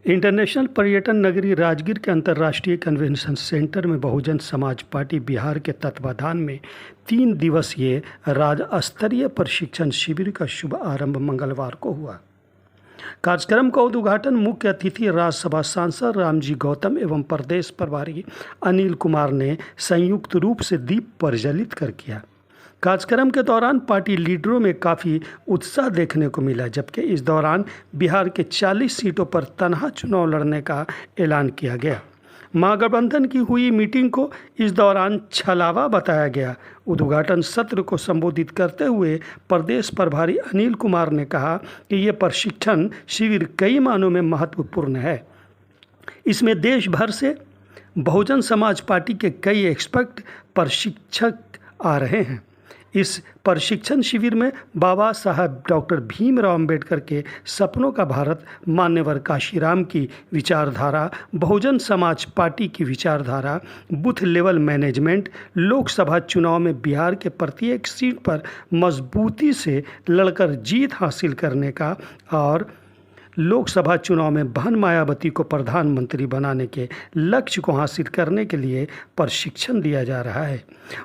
International पर्यटन नगरी राजगीर के अंतर्राष्ट्रीय कन्वेंशन सेंटर में बहुजन समाज पार्टी बिहार के तत्वाधान में 3 दिवसीय राज्य स्तरीय प्रशिक्षण शिविर का शुभ आरंभ मंगलवार को हुआ। कार्यक्रम का उद्घाटन मुख्य अतिथि राज्यसभा सांसद रामजी गौतम एवं प्रदेश प्रभारी अनिल कुमार ने संयुक्त रूप से दीप प्रज्वलित कर किया। कार्यक्रम के दौरान पार्टी लीडरों में काफ़ी उत्साह देखने को मिला, जबकि इस दौरान बिहार के 40 सीटों पर तनहा चुनाव लड़ने का ऐलान किया गया। महागठबंधन की हुई मीटिंग को इस दौरान छलावा बताया गया। उद्घाटन सत्र को संबोधित करते हुए प्रदेश प्रभारी अनिल कुमार ने कहा कि ये प्रशिक्षण शिविर कई मायनों में महत्वपूर्ण है। इसमें देश भर से बहुजन समाज पार्टी के कई एक्सपर्ट प्रशिक्षक आ रहे हैं। इस प्रशिक्षण शिविर में बाबा साहब डॉक्टर भीमराव अंबेडकर के सपनों का भारत, मान्यवर काशीराम की विचारधारा, बहुजन समाज पार्टी की विचारधारा, बूथ लेवल मैनेजमेंट, लोकसभा चुनाव में बिहार के प्रत्येक सीट पर मजबूती से लड़कर जीत हासिल करने का और लोकसभा चुनाव में बहन मायावती को प्रधानमंत्री बनाने के लक्ष्य को हासिल करने के लिए प्रशिक्षण दिया जा रहा है।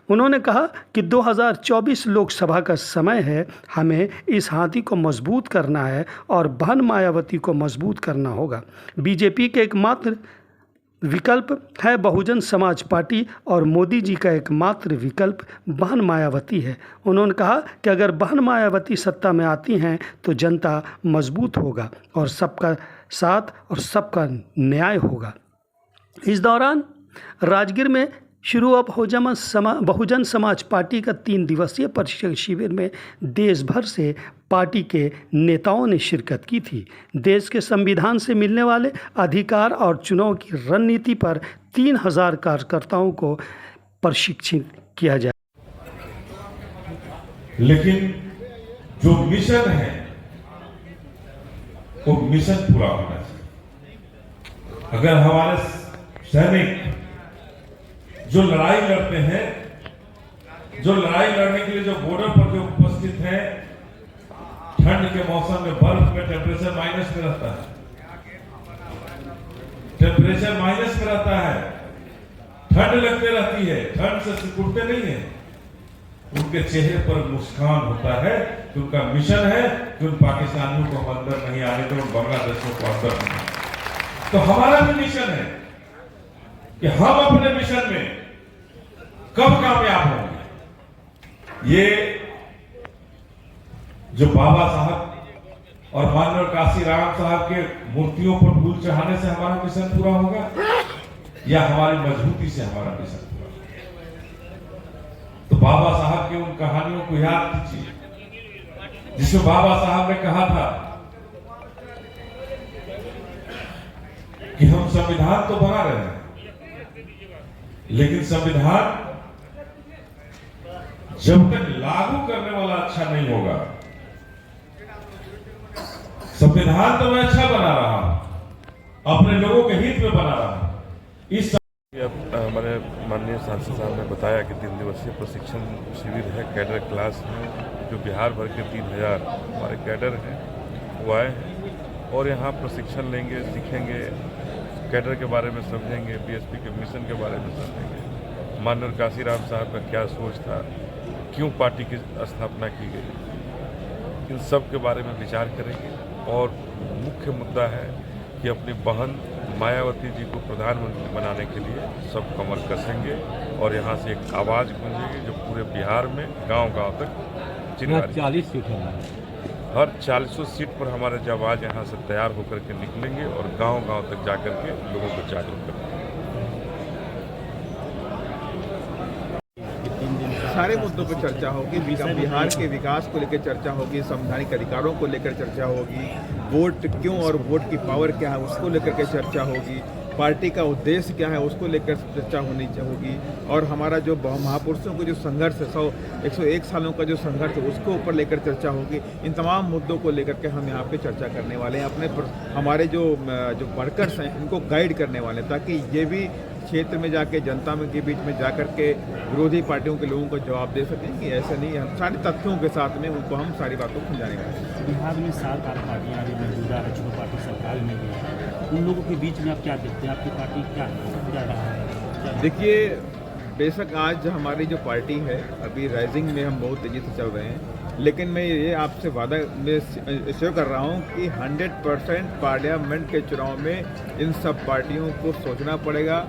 उन्होंने कहा कि 2024 लोकसभा का समय है, हमें इस हाथी को मजबूत करना है और बहन मायावती को मजबूत करना होगा। बीजेपी के एकमात्र विकल्प है बहुजन समाज पार्टी और मोदी जी का एकमात्र विकल्प बहन मायावती है। उन्होंने कहा कि अगर बहन मायावती सत्ता में आती हैं तो जनता मजबूत होगा और सबका साथ और सबका न्याय होगा। इस दौरान राजगीर में शुरू बहुजन समाज पार्टी का 3 दिवसीय प्रशिक्षण शिविर में देश भर से पार्टी के नेताओं ने शिरकत की थी। देश के संविधान से मिलने वाले अधिकार और चुनाव की रणनीति पर 3000 कार्यकर्ताओं को प्रशिक्षित किया जाए। लेकिन जो मिशन है वो मिशन पूरा होना चाहिए। अगर हमारे सैनिक जो लड़ाई लड़ते हैं, जो लड़ाई लड़ने के लिए जो बॉर्डर पर जो उपस्थित हैं, ठंड के मौसम में बर्फ में टेम्परेचर माइनस में रहता है, टेम्परेचर माइनस में रहता है, ठंड लगते रहती है, ठंड से सिकुड़ते नहीं है, उनके चेहरे पर मुस्कान होता है कि उनका मिशन है कि उन पाकिस्तानियों को हम अंदर नहीं आने दो, बांग्लादेशियों को अंदर नहीं। तो हमारा भी मिशन है कि हम अपने मिशन में कब कामयाब होंगे। ये जो बाबा साहब और माननीय काशीराम साहब के मूर्तियों पर फूल चढ़ाने से हमारा मिशन पूरा होगा या हमारी मजबूती से हमारा मिशन पूरा होगा। तो बाबा साहब की उन कहानियों को याद कीजिए जिसमें बाबा साहब ने कहा था कि हम संविधान तो बना रहे हैं, लेकिन संविधान जब तक लागू करने वाला अच्छा नहीं होगा। संविधान तो मैं अच्छा बना रहा हूं, अपने लोगों के हित में बना रहा हूं। इस हमारे माननीय सांसद साहब ने बताया कि 3 दिवसीय प्रशिक्षण शिविर है, कैडर क्लास है, जो बिहार भर के 3000 हमारे कैडर हैं वो आए हैं और यहाँ प्रशिक्षण लेंगे, सीखेंगे, कैडर के बारे में समझेंगे, बीएसपी के मिशन के बारे में समझेंगे, माननीय काशीराम साहब का क्या सोच था, क्यों पार्टी की स्थापना की गई, इन सब के बारे में विचार करेंगे। और मुख्य मुद्दा है कि अपनी बहन मायावती जी को प्रधानमंत्री बनाने के लिए सब कमर कसेंगे और यहाँ से एक आवाज़ गूंजेगी जो पूरे बिहार में गांव-गांव तक चिल्लाएगी। 40 सीट है, हर 40 सीट पर हमारे जवान यहाँ से तैयार होकर के निकलेंगे और गांव-गांव तक जाकर के लोगों को जागरूक करेंगे। सारे मुद्दों पर चर्चा होगी, बिहार के विकास को लेकर चर्चा होगी, संवैधानिक अधिकारों को लेकर चर्चा होगी, वोट क्यों और वोट की पावर क्या है उसको लेकर के चर्चा होगी, पार्टी का उद्देश्य क्या है उसको लेकर चर्चा होनी होगी और हमारा जो महापुरुषों को जो संघर्ष है 101 सालों का जो संघर्ष है उसको ऊपर लेकर चर्चा होगी। इन तमाम मुद्दों को लेकर के हम यहाँ पे चर्चा करने वाले हैं। हमारे जो वर्कर्स हैं इनको गाइड करने वाले हैं ताकि ये भी क्षेत्र में जाके जनता में के बीच में जाकर के विरोधी पार्टियों के लोगों को जवाब दे सकें कि ऐसा नहीं है। हम सारे तथ्यों के साथ में उनको हम सारी बातों को समझाने वाले हैं। बिहार में 7 पार्टियां अभी मौजूदा है जो पार्टी सरकार में भी है, उन लोगों के बीच में आप क्या देखते हैं, आपकी पार्टी क्या रहा है? देखिए, बेशक आज हमारी जो पार्टी है अभी राइजिंग में हम बहुत तेज़ी से चल रहे हैं, लेकिन मैं ये आपसे वादा में श्योर कर रहा हूँ कि 100% पार्लियामेंट के चुनाव में इन सब पार्टियों को सोचना पड़ेगा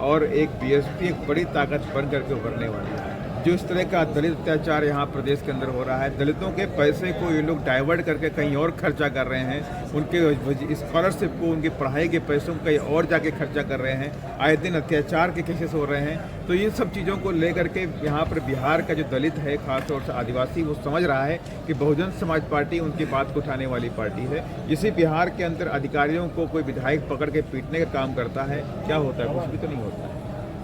और एक बीएसपी एक बड़ी ताकत बन करके उभरने वाली है। जो इस तरह का दलित अत्याचार यहाँ प्रदेश के अंदर हो रहा है, दलितों के पैसे को ये लोग डाइवर्ट करके कहीं और खर्चा कर रहे हैं, उनके स्कॉलरशिप को, उनकी पढ़ाई के पैसों को कहीं और जाके खर्चा कर रहे हैं, आए दिन अत्याचार के केसेस हो रहे हैं। तो इन सब चीज़ों को लेकर के यहाँ पर बिहार का जो दलित है, खासतौर से आदिवासी, वो समझ रहा है कि बहुजन समाज पार्टी उनकी बात को उठाने वाली पार्टी है। इसी बिहार के अंदर अधिकारियों को कोई विधायक पकड़ के पीटने का काम करता है, क्या होता है? कुछ भी तो नहीं होता है।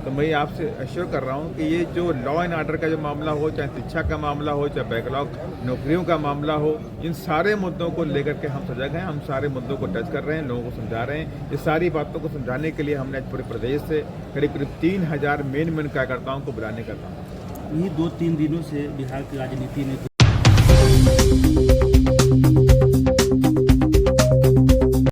तो मैं आपसे अश्योर कर रहा हूँ कि ये जो लॉ एंड ऑर्डर का जो मामला हो, चाहे शिक्षा का मामला हो, चाहे बैकलॉग नौकरियों का मामला हो, इन सारे मुद्दों को लेकर के हम सजग हैं। हम सारे मुद्दों को टच कर रहे हैं, लोगों को समझा रहे हैं। ये सारी बातों को समझाने के लिए हमने आज पूरे प्रदेश से करीब 3000 मेन कार्यकर्ताओं को बुलाने का काम। यही 2-3 दिनों से बिहार की राजनीति में